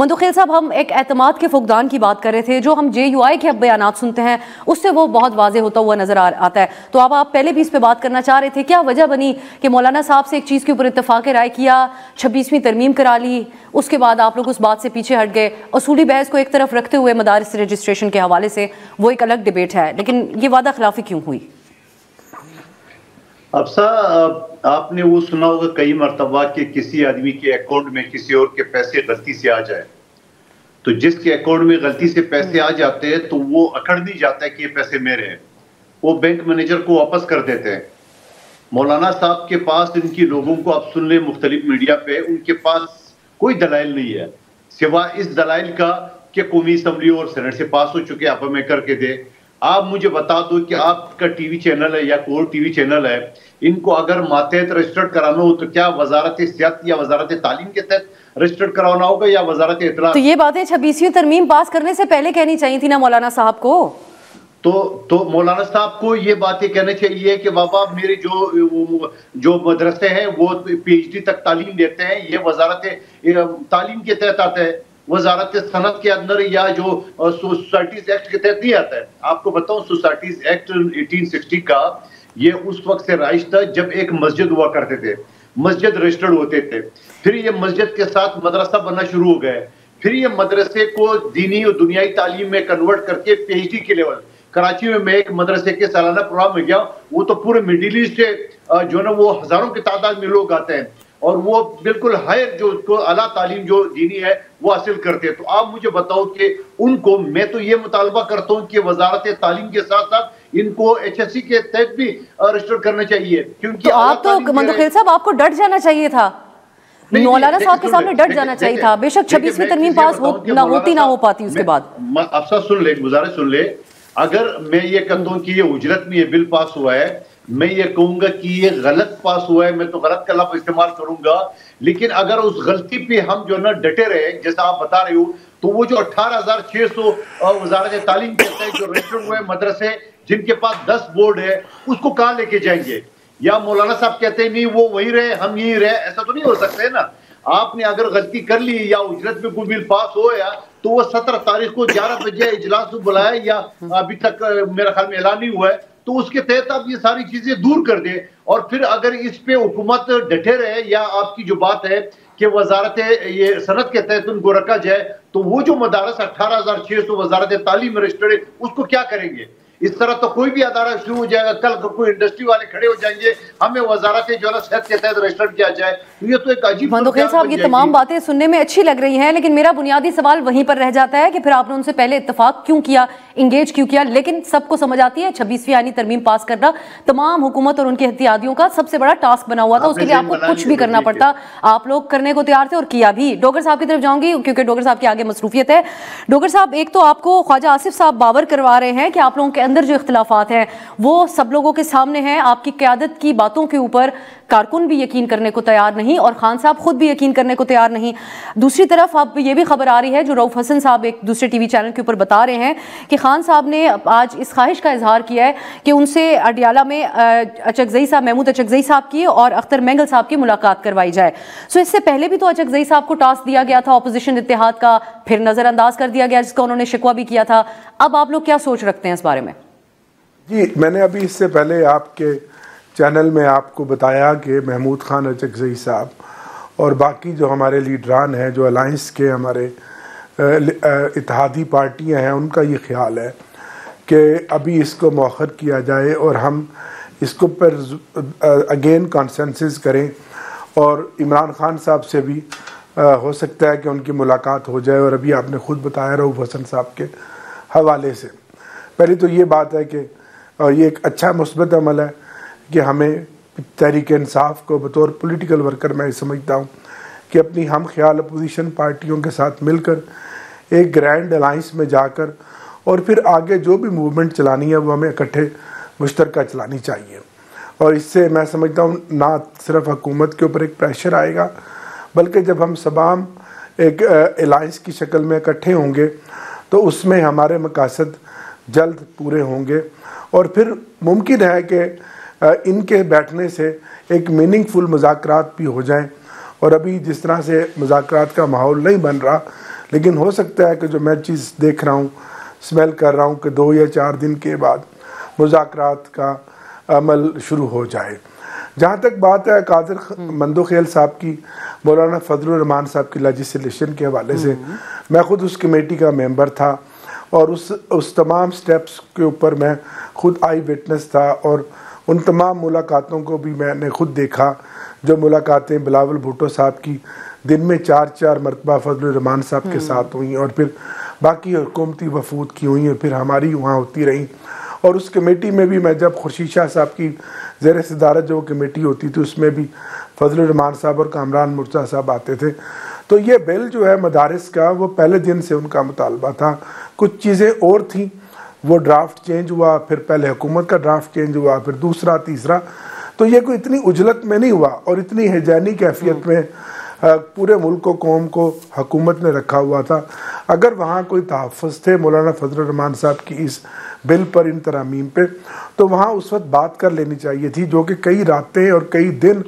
منتخیل صاحب، ہم ایک اعتماد کے فقدان کی بات کر رہے تھے. جو ہم جے یو آئی کے اب بیانات سنتے ہیں اس سے وہ بہت واضح ہوتا ہوا نظر آتا ہے. تو اب آپ پہلے بھی اس پہ بات کرنا چاہ رہے تھے, کیا وجہ بنی کہ مولانا صاحب سے ایک چیز کے اوپر اتفاق رائے کیا, 26ویں ترمیم کرا لی, اس کے بعد آپ لوگ اس بات سے پیچھے ہٹ گئے؟ اصولی بحث کو ایک طرف رکھتے ہوئے مدارس رجسٹریشن کے حوالے سے وہ ایک الگ ڈیبیٹ ہے, لیکن یہ وعدہ خلافی کیوں ہوئی؟ افسا, آپ نے وہ سنا ہوگا کئی مرتبہ کہ کسی آدمی کے اکاؤنٹ میں کسی اور کے پیسے غلطی سے آ جائے, تو جس کے اکاؤنٹ میں غلطی سے پیسے آ جاتے ہیں تو وہ اکڑ نہیں جاتا ہے کہ یہ پیسے میرے ہیں, وہ بینک مینیجر کو واپس کر دیتے ہیں. مولانا صاحب کے پاس, ان کی لوگوں کو آپ سن لیں مختلف میڈیا پہ, ان کے پاس کوئی دلائل نہیں ہے سوائے اس دلائل کا کہ قومی اسمبلی اور سینٹ سے پاس ہو چکے, آپ ہمیں کر کے دے. آپ مجھے بتا دو کہ آپ کا ٹی وی چینل ہے یا کوئی ٹی وی چینل ہے, ان کو اگر ماتحت رجسٹرڈ کرانا ہو تو کیا وزارت صحت یا وزارت تعلیم کے تحت رجسٹرڈ کرانا ہوگا یا وزارت اطلاع؟ تو یہ باتیں 26ویں ترمیم پاس کرنے سے پہلے کہنی چاہیے تھی نا مولانا صاحب کو. تو مولانا صاحب کو یہ باتیں کہنے چاہیے کہ بابا میرے جو مدرسے ہیں وہ پی ایچ ڈی تک تعلیم دیتے ہیں, یہ وزارت تعلیم کے تحت آتا ہے, وزارت صنعت کے اندر یا جو سوسائٹیز ایکٹ کے تحت نہیں آتا ہے. آپ کو بتاؤں سوسائٹیز ایکٹ 1860 کا یہ اس وقت سے رائج تھا جب ایک مسجد ہوا کرتے تھے, مسجد رجسٹرڈ ہوتے تھے, پھر یہ مسجد کے ساتھ مدرسہ بننا شروع ہو گئے, پھر یہ مدرسے کو دینی اور دنیائی تعلیم میں کنورٹ کر کے پی ایچ ڈی کے لیول. کراچی میں ایک مدرسے کے سالانہ پروگرام میں گیا, وہ تو پورے مڈل ایسٹ سے جو نا وہ ہزاروں کی تعداد میں لوگ آتے ہیں اور وہ بالکل ہائر جو اعلیٰ تعلیم جو دینی ہے وہ حاصل کرتے ہیں. تو آپ مجھے بتاؤ کہ ان کو, میں تو یہ مطالبہ کرتا ہوں کہ وزارت تعلیم کے ساتھ ساتھ ان کو ایچ ایس سی کے تحت بھی رجسٹر کرنا چاہیے, کیونکہ تو آپ تو منتخیل صاحب آپ کو ڈٹ جانا چاہیے تھا, مولانا صاحب کے سامنے ڈٹ جانا چاہیے تھا. بے شک 26ویں ترمیم پاس ہوتی نہ ہو پاتی اس کے بعد. افسر سن لے, گزارش سن لے, اگر میں یہ کہتا ہوں کہ یہ اجرت میں یہ بل پاس ہوا ہے, میں یہ کہوں گا کہ یہ غلط پاس ہوا ہے, میں تو غلط کا لفظ استعمال کروں گا. لیکن اگر اس غلطی پہ ہم جو نا ڈٹے رہے جیسا آپ بتا رہے ہو, تو وہ جو 18,600 وزارت تعلیم کے تحت جو رجسٹرڈ ہوئے مدرسے جن کے پاس 10 بورڈ ہے, اس کو کہاں لے کے جائیں گے؟ یا مولانا صاحب کہتے ہیں نہیں وہ وہی رہے ہم یہی رہے, ایسا تو نہیں ہو سکتا ہے نا. آپ نے اگر غلطی کر لی یا اجرت میں کوئی بل پاس ہویا تو وہ 17 تاریخ کو 11 بجے اجلاس کو بلایا, یا ابھی تک میرا خیال میں اعلان نہیں ہوا ہے, تو اس کے تحت آپ یہ ساری چیزیں دور کر دیں. اور پھر اگر اس پہ حکومت ڈٹے رہے, یا آپ کی جو بات ہے کہ وزارت یہ صنعت کے تحت ان کو رکھا جائے, تو وہ جو مدارس 18,600 وزارت تعلیم رجسٹرڈ اس کو کیا کریں گے؟ اس طرح تو کوئی بھی ادارہ شروع ہو جائے گا, کل کوئی انڈسٹری والے کھڑے ہو جائیں گے ہمیں وزارت جو ہے صحت کے تحت رجسٹرڈ کیا جائے, تو یہ تو ایک عجیب. منتخیل صاحب, یہ تمام باتیں سننے میں اچھی لگ رہی ہیں, لیکن میرا بنیادی سوال وہیں پر رہ جاتا ہے کہ پھر آپ نے ان سے پہلے اتفاق کیوں کیا, انگیج کیوں کیا؟ لیکن سب کو سمجھ آتی ہے 26ویں آئینی ترمیم پاس کرنا تمام حکومت اور ان کے اتحادیوں کا سب سے بڑا ٹاسک بنا ہوا تھا, اس کے لیے آپ کو کچھ بھی کرنا پڑتا, آپ لوگ کرنے کو تیار تھے اور کیا بھی. ڈوگر صاحب کی طرف جاؤں گی کیونکہ ڈوگر صاحب کی آگے مصروفیت ہے. ڈوگر صاحب, ایک تو آپ کو خواجہ آصف صاحب باور کروا رہے ہیں کہ آپ لوگوں کے اندر جو اختلافات ہیں وہ سب لوگوں کے سامنے ہیں, آپ کی قیادت کی باتوں کے اوپر کارکن بھی یقین کرنے کو تیار نہیں اور خان صاحب خود بھی یقین کرنے کو تیار نہیں. دوسری طرف اب یہ بھی خبر آ رہی ہے جو رؤف حسن صاحب ایک دوسرے ٹی وی چینل کے اوپر بتا رہے ہیں کہ خان صاحب نے آج اس خواہش کا اظہار کیا ہے کہ ان سے اڈیالہ میں اچکزئی صاحب, محمود اچکزئی صاحب کی اور اختر مینگل صاحب کی ملاقات کروائی جائے. سو اس سے پہلے بھی تو اچکزئی صاحب کو ٹاسک دیا گیا تھا اپوزیشن اتحاد کا, پھر نظر انداز کر دیا گیا جس کا انہوں نے شکوہ بھی کیا تھا. اب آپ لوگ کیا سوچ رکھتے ہیں اس بارے میں؟ جی, میں نے ابھی اس سے پہلے آپ کے چینل میں آپ کو بتایا کہ محمود خان اچکزئی صاحب اور باقی جو ہمارے لیڈران ہیں, جو الائنس کے ہمارے اتحادی پارٹیاں ہیں, ان کا یہ خیال ہے کہ ابھی اس کو مؤخر کیا جائے اور ہم اس کو پر اگین کانسنسس کریں, اور عمران خان صاحب سے بھی ہو سکتا ہے کہ ان کی ملاقات ہو جائے. اور ابھی آپ نے خود بتایا رؤف حسن صاحب کے حوالے سے. پہلی تو یہ بات ہے کہ یہ ایک اچھا مثبت عمل ہے کہ ہمیں تحریک انصاف کو بطور پولیٹیکل ورکر میں سمجھتا ہوں کہ اپنی ہم خیال اپوزیشن پارٹیوں کے ساتھ مل کر ایک گرینڈ الائنس میں جا کر اور پھر آگے جو بھی موومنٹ چلانی ہے وہ ہمیں اکٹھے مشترکہ چلانی چاہیے. اور اس سے میں سمجھتا ہوں نہ صرف حکومت کے اوپر ایک پریشر آئے گا, بلکہ جب ہم سبام ایک الائنس کی شکل میں اکٹھے ہوں گے تو اس میں ہمارے مقاصد جلد پورے ہوں گے, اور پھر ممکن ہے کہ ان کے بیٹھنے سے ایک میننگ فل مذاکرات بھی ہو جائیں. اور ابھی جس طرح سے مذاکرات کا ماحول نہیں بن رہا, لیکن ہو سکتا ہے کہ جو میں چیز دیکھ رہا ہوں، اسمیل کر رہا ہوں کہ 2 یا 4 دن کے بعد مذاکرات کا عمل شروع ہو جائے۔ جہاں تک بات ہے قادر مندوخیل صاحب کی، مولانا فضل الرحمان صاحب کی لیجسلیشن کے حوالے سے، میں خود اس کمیٹی کا ممبر تھا اور اس تمام سٹیپس کے اوپر میں خود آئی وٹنس تھا، اور ان تمام ملاقاتوں کو بھی میں نے خود دیکھا، جو ملاقاتیں بلاول بھٹو صاحب کی دن میں 4 مرتبہ فضل الرحمان صاحب کے ساتھ ہوئیں، اور پھر باقی حکومتی وفود کی ہوئیں، اور پھر ہماری وہاں ہوتی رہیں۔ اور اس کمیٹی میں بھی میں جب خورشید شاہ صاحب کی زیر صدارت جو کمیٹی ہوتی تھی، اس میں بھی فضل الرحمان صاحب اور کامران مرتضیٰ صاحب آتے تھے۔ تو یہ بل جو ہے مدارس کا، وہ پہلے دن سے ان کا مطالبہ تھا۔ کچھ چیزیں اور تھیں، وہ ڈرافٹ چینج ہوا، پھر پہلے حکومت کا ڈرافٹ چینج ہوا، پھر دوسرا تیسرا، تو یہ کوئی اتنی عجلت میں نہیں ہوا، اور اتنی ہیجانی کیفیت میں پورے ملک و قوم کو حکومت نے رکھا ہوا تھا۔ اگر وہاں کوئی تحفظ تھے مولانا فضل الرحمان صاحب کی اس بل پر، ان ترامیم پہ، تو وہاں اس وقت بات کر لینی چاہیے تھی، جو کہ کئی راتیں اور کئی دن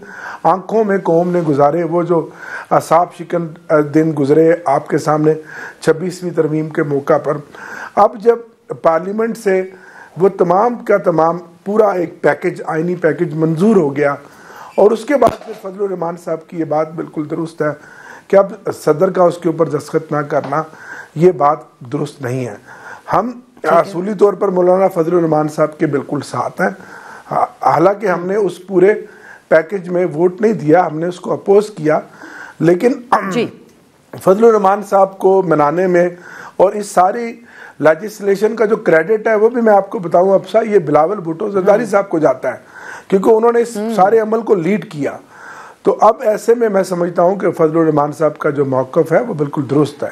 آنکھوں میں قوم نے گزارے۔ وہ جو اعصاب شکن دن گزرے آپ کے سامنے 26ویں ترمیم کے موقع پر، اب جب پارلیمنٹ سے وہ تمام کا تمام پورا ایک پیکج، آئینی پیکج منظور ہو گیا، اور اس کے بعد پھر فضل الرحمان صاحب کی یہ بات بالکل درست ہے کہ اب صدر کا اس کے اوپر دستخط نہ کرنا، یہ بات درست نہیں ہے۔ ہم اصولی طور پر مولانا فضل الرحمان صاحب کے بالکل ساتھ ہیں، حالانکہ ہم نے اس پورے پیکج میں ووٹ نہیں دیا، ہم نے اس کو اپوز کیا، لیکن فضل الرحمان صاحب کو منانے میں اور اس ساری لیجسلیشن کا جو کریڈٹ ہے وہ بھی میں آپ کو بتاؤں اب یہ بلاول بھٹو زرداری صاحب کو جاتا ہے، کیونکہ انہوں نے اس سارے عمل کو لیڈ کیا۔ تو اب ایسے میں سمجھتا ہوں کہ فضل الرحمان صاحب کا جو موقف ہے وہ بالکل درست ہے،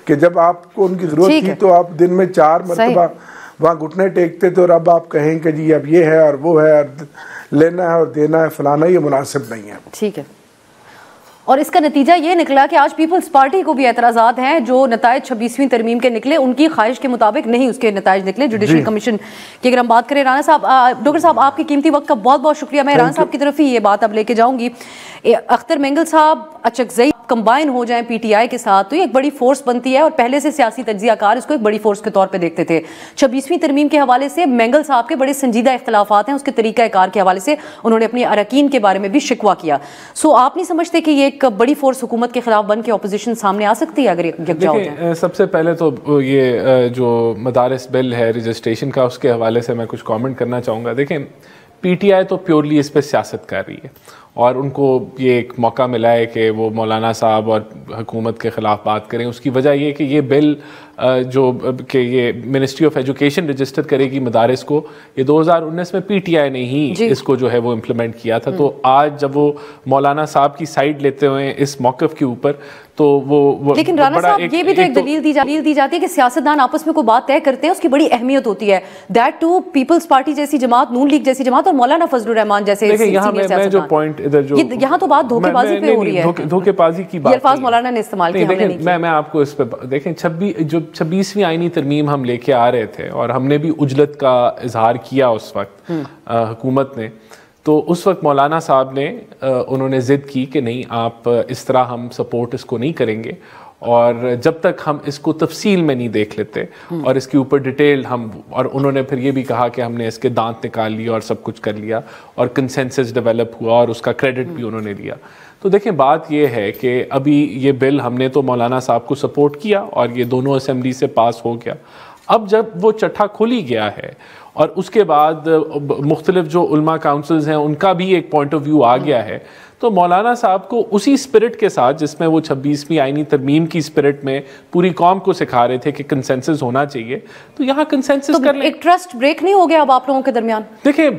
کہ جب آپ کو ان کی ضرورت تھی تو آپ دن میں 4 مرتبہ وہاں گھٹنے ٹیکتے تھے، اور اب آپ کہیں کہ جی اب یہ ہے اور وہ ہے، لینا ہے اور دینا ہے فلانا، یہ مناسب نہیں ہے۔ ٹھیک ہے، اور اس کا نتیجہ یہ نکلا کہ آج پیپلز پارٹی کو بھی اعتراضات ہیں، جو نتائج 26ویں ترمیم کے نکلے ان کی خواہش کے مطابق نہیں اس کے نتائج نکلے جوڈیشل کمیشن کی۔ اگر ہم بات کریں رانا صاحب، ڈاکٹر صاحب آپ کے قیمتی وقت کا بہت بہت شکریہ۔ میں رانا صاحب کی طرف ہی یہ بات اب لے کے جاؤں گی۔ اختر مینگل صاحب، اچکزئی کمبائن ہو جائیں پی ٹی آئی کے ساتھ تو یہ ایک بڑی فورس بنتی ہے، اور پہلے سے سیاسی تجزیہ کار اس کو ایک بڑی فورس کے طور پہ دیکھتے تھے۔ 26ویں ترمیم کے حوالے سے مینگل صاحب کے بڑے سنجیدہ اختلافات ہیں، اس کے طریقہ کار کے حوالے سے انہوں نے اپنی اراکین کے بارے میں بھی شکوہ کیا۔ سو آپ نہیں سمجھتے کہ یہ ایک بڑی فورس حکومت کے خلاف بن کے اپوزیشن سامنے آ سکتی ہے اگر یکجا ہو جائے؟ سب سے پہلے تو یہ جو مدارس بل ہے رجسٹریشن کا، اس کے حوالے سے میں کچھ کامنٹ کرنا چاہوں گا۔ دیکھیں پی ٹی آئی تو پیورلی اس پہ سیاست کر رہی ہے، اور ان کو یہ ایک موقع ملا ہے کہ وہ مولانا صاحب اور حکومت کے خلاف بات کریں۔ اس کی وجہ یہ کہ یہ بل جو کہ یہ منسٹری آف ایجوکیشن رجسٹر کرے گی مدارس کو، یہ 2019 میں پی ٹی آئی نے ہی اس کو جو ہے وہ امپلیمنٹ کیا تھا۔ تو آج جب وہ مولانا صاحب کی سائڈ لیتے ہوئے اس موقف کے اوپر، تو وہ لیکن رانا صاحب یہ بھی تو ایک دلیل دی جاتی ہے کہ سیاستدان آپس میں کوئی بات طے کرتے ہیں، اس کی بڑی اہمیت ہوتی ہے، دیٹ ٹو پیپلز پارٹی جیسی جماعت، نون لیگ جیسی جماعت، اور مولانا فضل الرحمان جیسے سینئر سیاستدان۔ یہاں تو بات دھوکے بازی پہ ہو رہی ہے، دھوکے بازی کی بات، یہ الفاظ مولانا نے استعمال کیا۔ میں آپ کو اس پہ دیکھیں، 26ویں آئینی ترمیم ہم لے کے آ رہے تھے، اور ہم نے بھی عجلت کا اظہار کیا اس وقت حکومت نے، تو اس وقت مولانا صاحب نے انہوں نے ضد کی کہ نہیں، آپ اس طرح ہم سپورٹ اس کو نہیں کریں گے، اور جب تک ہم اس کو تفصیل میں نہیں دیکھ لیتے اور اس کے اوپر ڈیٹیل اور انہوں نے پھر یہ بھی کہا کہ ہم نے اس کے دانت نکال لیے اور سب کچھ کر لیا، اور کنسنسس ڈیولپ ہوا، اور اس کا کریڈٹ بھی انہوں نے لیا۔ تو دیکھیں بات یہ ہے کہ ابھی یہ بل ہم نے تو مولانا صاحب کو سپورٹ کیا، اور یہ دونوں اسمبلی سے پاس ہو گیا۔ اب جب وہ چٹھا کھولی گیا ہے، اور اس کے بعد مختلف جو علماء کاؤنسلز ہیں ان کا بھی ایک پوائنٹ آف ویو آ گیا ہے، تو مولانا صاحب کو اسی اسپرٹ کے ساتھ جس میں وہ 26ویں آئینی ترمیم کی اسپرٹ میں پوری قوم کو سکھا رہے تھے کہ کنسنسس ہونا چاہیے، تو یہاں کنسنسس کر لیں۔ ایک ٹرسٹ بریک نہیں ہو گیا اب آپ لوگوں کے درمیان؟ دیکھیں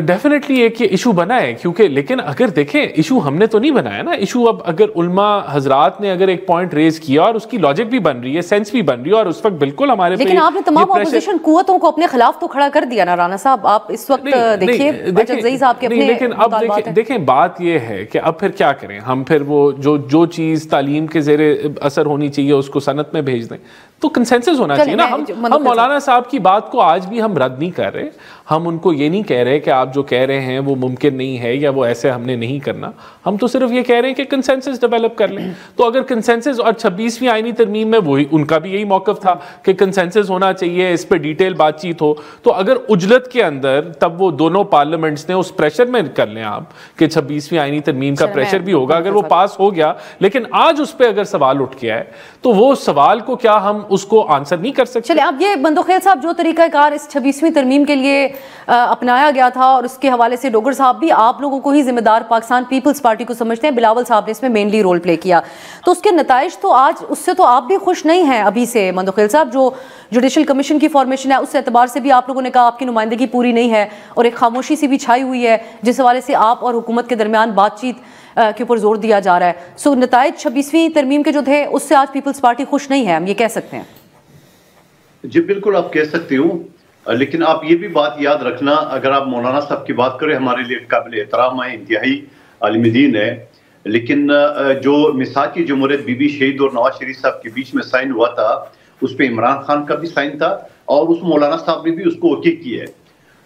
ڈیفینیٹلی ایک یہ ایشو بنا ہے، کیونکہ لیکن اگر دیکھیں ایشو ہم نے تو نہیں بنایا نا، ایشو اب اگر علماء حضرات نے اگر ایک پوائنٹ ریز کیا اور اس کی لاجک بھی بن رہی ہے، سینس بھی بن رہی ہے، اور اس وقت بالکل ہمارے، لیکن آپ نے تمام اپوزیشن قوتوں کو اپنے خلاف تو کھڑا کر دیا نا رانا صاحب. آپ اس وقت دیکھیے اجزئی صاحب کے اپنے لیکن اب دیکھیں بات یہ ہے کہ اب پھر کیا کریں ہم, پھر وہ جو چیز تعلیم کے زیر اثر ہونی چاہیے اس کو صنعت میں بھیج دیں, تو کنسنسس ہونا چاہیے نا. ہم مولانا صاحب کی بات کو آج بھی ہم رد نہیں کر رہے, ہم ان کو یہ نہیں کہہ رہے کہ آپ جو کہہ رہے ہیں وہ ممکن نہیں ہے یا وہ ایسے ہم نے نہیں کرنا. ہم تو صرف یہ کہہ رہے ہیں کہ کنسنسس ڈیولپ کر لیں. تو اگر کنسنسس, اور 26ویں آئینی ترمیم میں وہی ان کا بھی یہی موقف تھا کہ کنسنسس ہونا چاہیے, اس پہ ڈیٹیل بات چیت ہو, تو اگر اجلت کے اندر تب وہ دونوں پارلیمنٹس نے اس پریشر میں کر لیں آپ کہ 26ویں آئینی ترمیم کا پریشر بھی ہوگا, اگر وہ پاس ہو گیا, لیکن آج اس پہ اگر سوال اٹھ گیا ہے تو وہ سوال کو کیا ہم اس کو آنسر نہیں کر سکتے. چلیں اب یہ بندوخیل صاحب جو طریقہ کار اس 26ویں ترمیم کے لیے اپنایا گیا تھا, اور اس کے حوالے سے ڈوگر صاحب بھی آپ لوگوں کو ہی ذمہ دار پاکستان پیپلز پارٹی کو سمجھتے ہیں, بلاول صاحب نے اس میں مینلی رول پلے کیا, تو اس کے نتائج تو آج اس سے تو آپ بھی خوش نہیں ہیں ابھی سے بندوخیل صاحب. جو جوڈیشل کمیشن کی فارمیشن ہے اس اعتبار سے بھی آپ لوگوں نے کہا آپ کی نمائندگی پوری نہیں ہے, اور ایک خاموشی سی بھی چھائی ہوئی ہے جس حوالے سے آپ اور حکومت کے درمیان بات چیت کے اوپر زور دیا جا رہا ہے. سو نتائج 26ویں ترمیم کے جو تھے اس سے آج پیپلز پارٹی خوش نہیں ہے, ہم یہ کہہ سکتے ہیں. جی بالکل آپ کہہ سکتے ہو, لیکن آپ یہ بھی بات یاد رکھنا, اگر آپ مولانا صاحب کی بات کریں ہمارے لیے قابل احترام ہے, انتہائی عالم دین ہے, لیکن جو میثاق جمہوریت بی بی شہید اور نواز شریف صاحب کے بیچ میں سائن ہوا تھا اس پہ عمران خان کا بھی سائن تھا, اور اس مولانا صاحب نے بھی اس کو اوکے کیا ہے,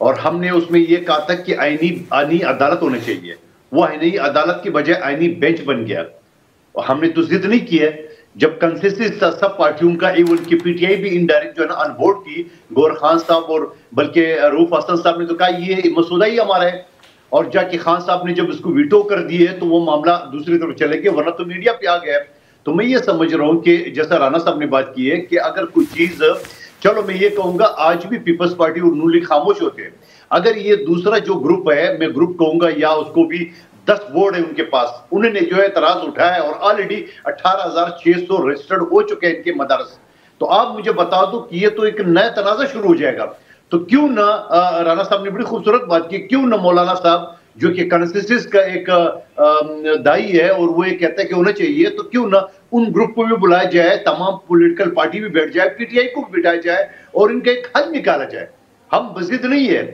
اور ہم نے اس میں یہ کہا تھا کہ آئینی عدالت ہونے چاہیے. وہ آئینی عدالت کی بجائے آئینی بینچ بن گیا, اور ہم نے تو ضد نہیں کی ہے. جب کنسنسس تھا سب پارٹیوں کا, ایون کی پی ٹی آئی بھی انڈائریکٹ جو ہے نا ان بورڈ کی, گور خان صاحب اور بلکہ روف حسن صاحب نے تو کہا یہ مسودہ ہی ہمارا ہے, اور جا کے خان صاحب نے جب اس کو ویٹو کر دیے تو وہ معاملہ دوسری طرف چلے گئے, ورنہ تو میڈیا پہ آ گیا. تو میں یہ سمجھ رہا ہوں کہ جیسا رانا صاحب نے بات کی ہے کہ اگر کوئی چیز, چلو میں یہ کہوں گا آج بھی پیپلز پارٹی اور نون لیگ خاموش ہوتے ہیں, اگر یہ دوسرا جو گروپ ہے, میں گروپ کہوں گا یا اس کو بھی 10 بورڈ ہے ان کے پاس, انہوں نے جو ہے اعتراض اٹھایا ہے, اور آلریڈی 18,600 رجسٹرڈ ہو چکے ہیں ان کے مدارس. تو آپ مجھے بتا دو کہ یہ تو ایک نیا تنازع شروع ہو جائے گا. تو کیوں نہ رانا صاحب نے بڑی خوبصورت بات کی, کیوں نہ مولانا صاحب جو کہ کنسنسس کا ایک دائی ہے اور وہ یہ کہتا ہے کہ ہونا چاہیے, تو کیوں نہ ان گروپ کو بھی بلایا جائے, تمام پولیٹیکل پارٹی بھی بیٹھ جائے, پی ٹی آئی کو بھی بٹھایا جائے, اور ان کا ایک حل نکالا جائے. ہم بضد نہیں ہے,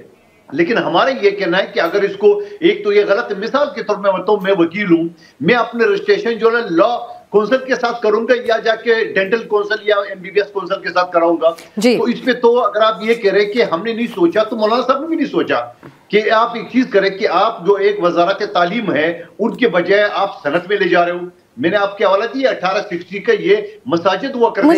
لیکن ہمارا یہ کہنا ہے کہ اگر اس کو, ایک تو یہ غلط, مثال کے طور میں بتاؤں, میں وکیل ہوں, میں اپنے رجسٹریشن جو ہے لا کونسل کے ساتھ کروں گا یا جا کے ڈینٹل کونسل یا M B B S council کے ساتھ کراؤں گا. تو اس پہ تو اگر آپ یہ کہہ رہے کہ ہم نے نہیں سوچا, تو مولانا صاحب نے بھی نہیں سوچا کہ آپ ایک چیز کریں کہ آپ جو ایک وزارت تعلیم ہے ان کے بجائے آپ صنعت میں لے جا رہے ہو. میں نے آپ کے حوالہ دیا 1860 کا یہ مساجد ہوا کرتے ہیں.